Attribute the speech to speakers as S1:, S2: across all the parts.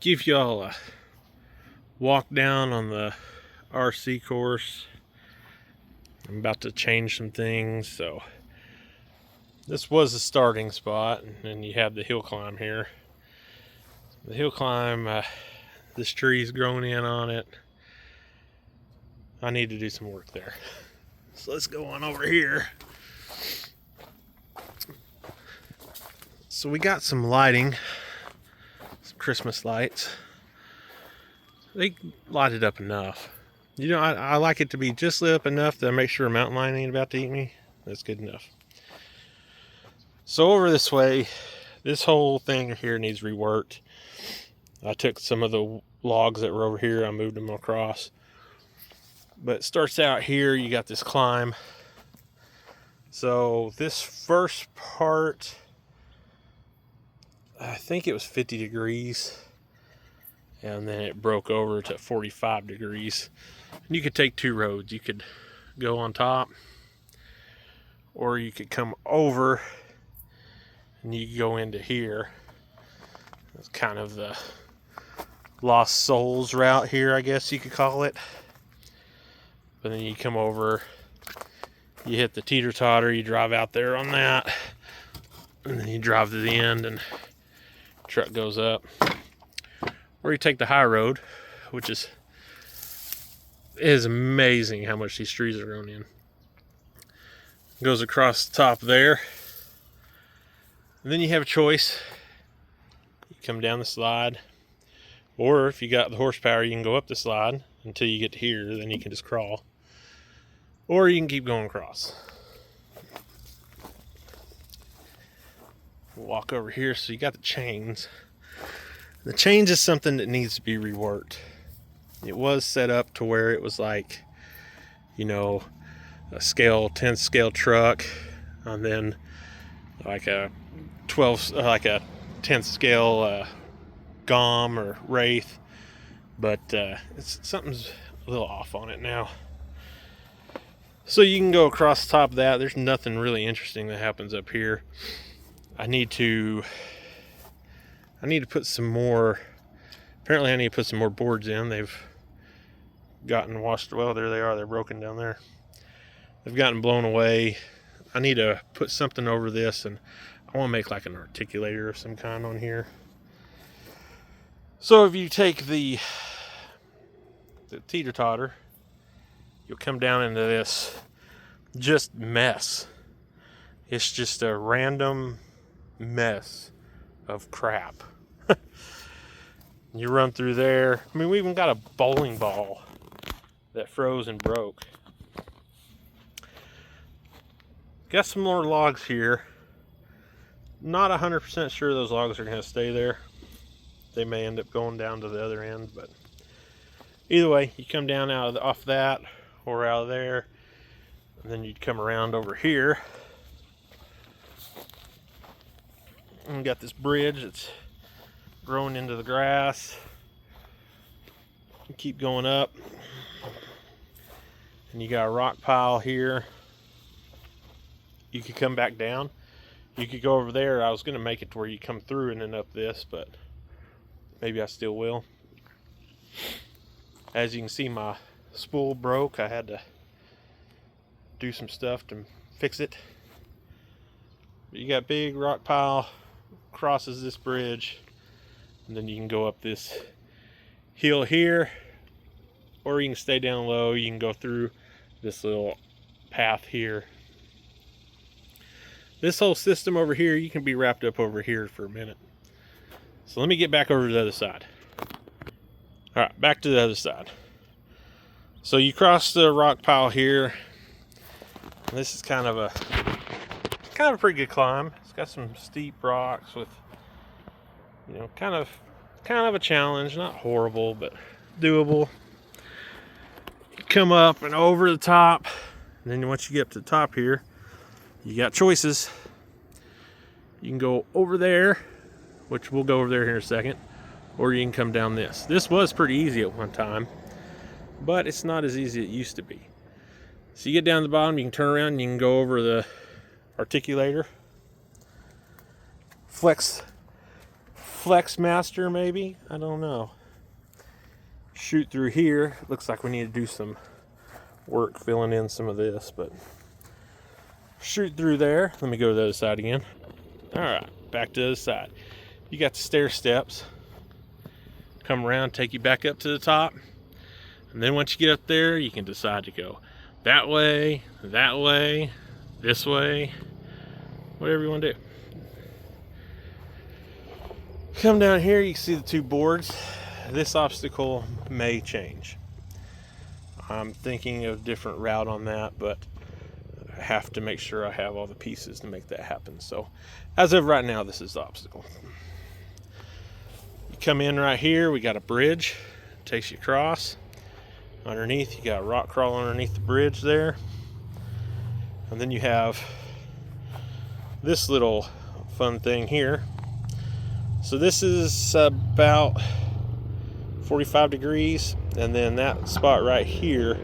S1: give y'all a walk down on the RC course. I'm about to change some things, so this was the starting spot, and then you have the hill climb here. The hill climb, this tree's grown in on it. I need to do some work there. So let's go on over here. So we got some lighting, some Christmas lights. They light it up enough. You know, I like it to be just lit up enough to make sure a mountain lion ain't about to eat me. That's good enough. So over this way, this whole thing here needs reworked. I took some of the logs that were over here, I moved them across. But it starts out here, you got this climb. So this first part, I think it was 50 degrees. And then it broke over to 45 degrees. And you could take two roads. You could go on top, or you could come over and you could go into here. It's kind of the Lost Souls route here, I guess you could call it. But then you come over, you hit the teeter-totter, you drive out there on that, and then you drive to the end and the truck goes up. Or you take the high road, which is amazing how much these trees are grown in. Goes across the top there. And then you have a choice. You come down the slide. Or if you got the horsepower, you can go up the slide until you get to here, then you can just crawl. Or you can keep going across. Walk over here, so you got the chains. The chains is something that needs to be reworked. It was set up to where it was like, you know, a 10th scale truck, and then like a 10th scale GOM or Wraith, but something's a little off on it now. So you can go across the top of that. There's nothing really interesting that happens up here. I need to put some more, apparently I need to put some more boards in. They've gotten washed, well, there they are, they're broken down there. They've gotten blown away. I need to put something over this, and I want to make like an articulator of some kind on here. So if you take the teeter-totter, you'll come down into this just mess. It's just a random mess of crap. You run through there. I mean, we even got a bowling ball that froze and broke. Got some more logs here. Not 100% sure those logs are going to stay there. They may end up going down to the other end, but either way, you come down off that or out of there, and then you'd come around over here. And we got this bridge that's growing into the grass. You keep going up, and you got a rock pile here. You could come back down. You could go over there. I was going to make it to where you come through and then up this, but maybe I still will. As you can see, my spool broke. I had to do some stuff to fix it. But you got big rock pile, crosses this bridge, and then you can go up this hill here, or you can stay down low. You can go through this little path here. This whole system over here, you can be wrapped up over here for a minute. So let me get back over to the other side. All right, back to the other side. So you cross the rock pile here. This is kind of a pretty good climb. It's got some steep rocks with, you know, kind of a challenge. Not horrible, but doable. You come up and over the top, and then once you get up to the top here, you got choices. You can go over there, which we'll go over there here in a second, or you can come down this. This was pretty easy at one time, but it's not as easy as it used to be. So you get down to the bottom, you can turn around and you can go over the articulator. Flex Flex Master maybe, I don't know. Shoot through here. Looks like we need to do some work filling in some of this, but shoot through there. Let me go to the other side again. All right, back to the other side. You got the stair steps. Come around, take you back up to the top. And then once you get up there, you can decide to go that way, this way, whatever you want to do. Come down here, you can see the two boards. This obstacle may change. I'm thinking of a different route on that, but I have to make sure I have all the pieces to make that happen. So as of right now, this is the obstacle. You come in right here, we got a bridge, takes you across. Underneath, you got a rock crawl underneath the bridge there. And then you have this little fun thing here. So this is about 45 degrees, and then that spot right here,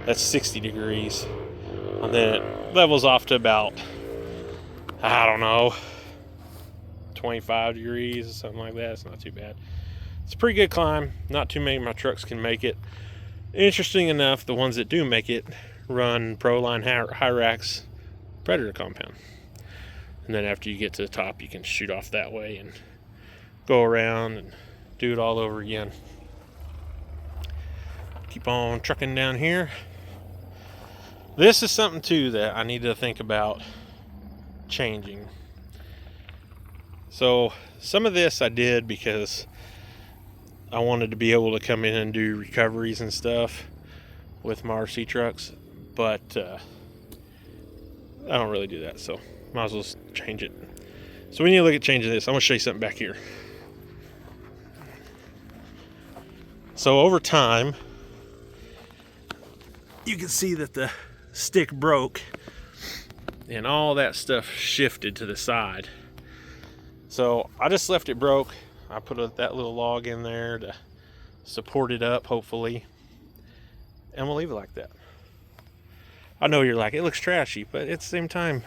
S1: that's 60 degrees. And then it levels off to about, I don't know, 25 degrees or something like that. It's not too bad. It's a pretty good climb. Not too many of my trucks can make it. Interesting enough, the ones that do make it run Proline Hyrax Predator compound. And then after you get to the top, you can shoot off that way and go around and do it all over again. Keep on trucking down here. This is something too that I need to think about changing. So some of this I did because I wanted to be able to come in and do recoveries and stuff with my RC trucks, but I don't really do that, so might as well change it. So we need to look at changing this. I'm going to show you something back here. So over time, you can see that the stick broke and all that stuff shifted to the side. So I just left it broke. I put that little log in there to support it up, hopefully, and we'll leave it like that. I know you're like, it looks trashy, but at the same time,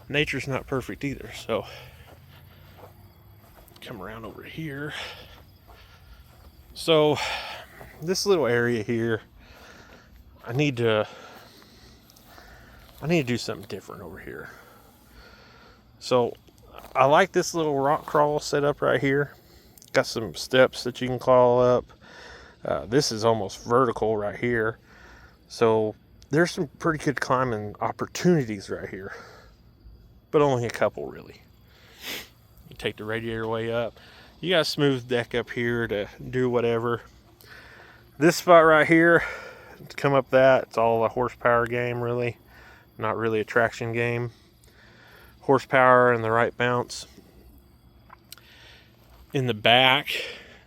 S1: nature's not perfect either. So come around over here. So this little area here, I need to do something different over here. So I like this little rock crawl set up right here. Got some steps that you can crawl up. This is almost vertical right here. So there's some pretty good climbing opportunities right here, but only a couple really. You take the radiator way up. You got a smooth deck up here to do whatever. This spot right here, to come up that, it's all a horsepower game really. Not really a traction game. Horsepower and the right bounce. In the back,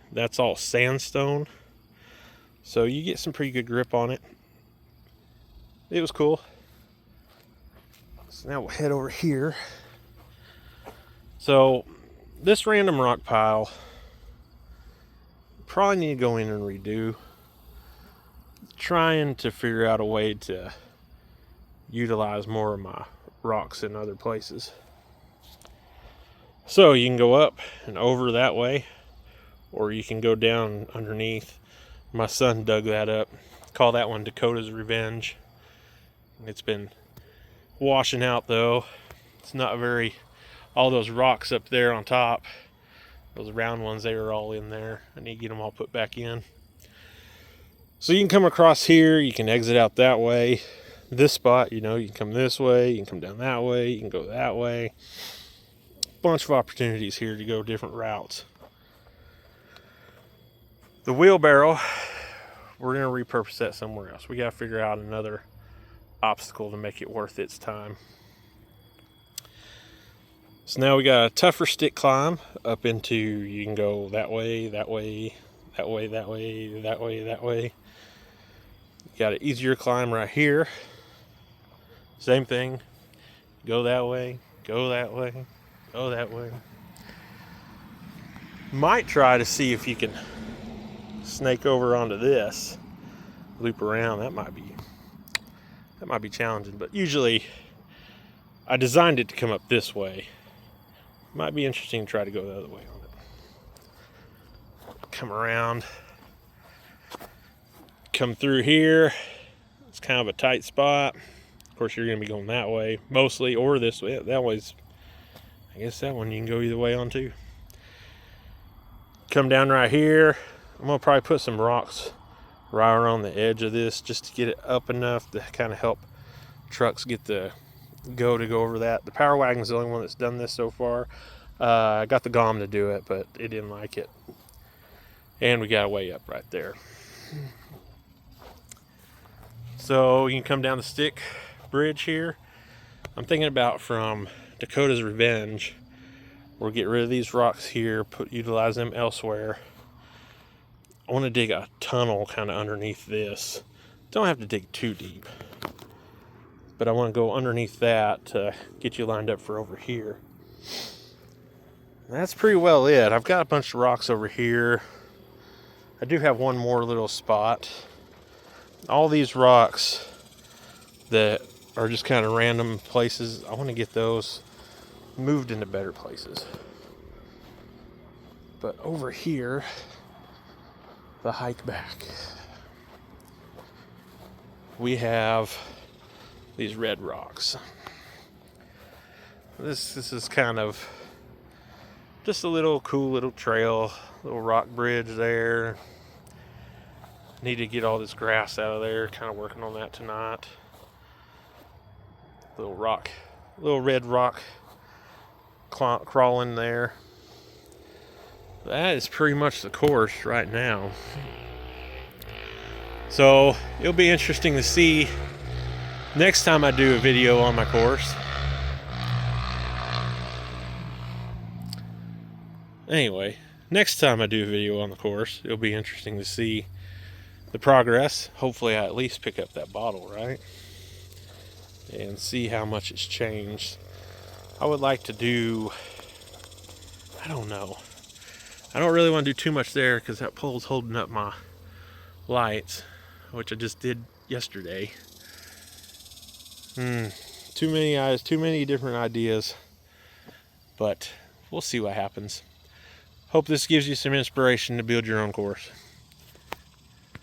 S1: that's all sandstone. So you get some pretty good grip on it. It was cool. So now we'll head over here. So this random rock pile, probably need to go in and redo. Trying to figure out a way to utilize more of my rocks in other places. So you can go up and over that way, or you can go down underneath. My son dug that up. Call that one Dakota's Revenge. It's been washing out though. It's not very, all those rocks up there on top, those round ones, they were all in there. I need to get them all put back in. So you can come across here, you can exit out that way. This spot, you know, you can come this way, you can come down that way, you can go that way. Bunch of opportunities here to go different routes. The wheelbarrow, we're going to repurpose that somewhere else. We got to figure out another obstacle to make it worth its time. So now we got a tougher stick climb up into, you can go that way, that way, that way, that way, that way, that way. You got an easier climb right here. Same thing. Go that way, go that way, go that way. Might try to see if you can snake over onto this, loop around. That might be challenging, but usually I designed it to come up this way. Might be interesting to try to go the other way on it. come around, come through here. It's kind of a tight spot. Of course, you're going to be going that way mostly, or this way. That way's, I guess that one you can go either way on too. Come down right here. I'm going to probably put some rocks right around the edge of this just to get it up enough to kind of help trucks get the go over that. The Power Wagon's the only one that's done this so far. I got the GOM to do it, but it didn't like it. And we got a way up right there. So you can come down the stick bridge here. I'm thinking about from Dakota's Revenge, we'll get rid of these rocks here, utilize them elsewhere. I want to dig a tunnel kind of underneath this. Don't have to dig too deep, but I want to go underneath that to get you lined up for over here. That's pretty well it. I've got a bunch of rocks over here. I do have one more little spot. All these rocks that are just kind of random places, I want to get those moved into better places. But over here, the hike back, we have these red rocks. This is kind of just a little cool little trail, little rock bridge there. Need to get all this grass out of there, kind of working on that tonight. Little red rock crawling there. That is pretty much the course right now. So it'll be interesting to see next time I do a video on my course. Anyway, next time I do a video on the course, it'll be interesting to see the progress. Hopefully I at least pick up that bottle, right? And see how much it's changed. I would like to do, I don't know. I don't really want to do too much there because that pole's holding up my lights, which I just did yesterday. Too many eyes, too many different ideas, but we'll see what happens. Hope this gives you some inspiration to build your own course.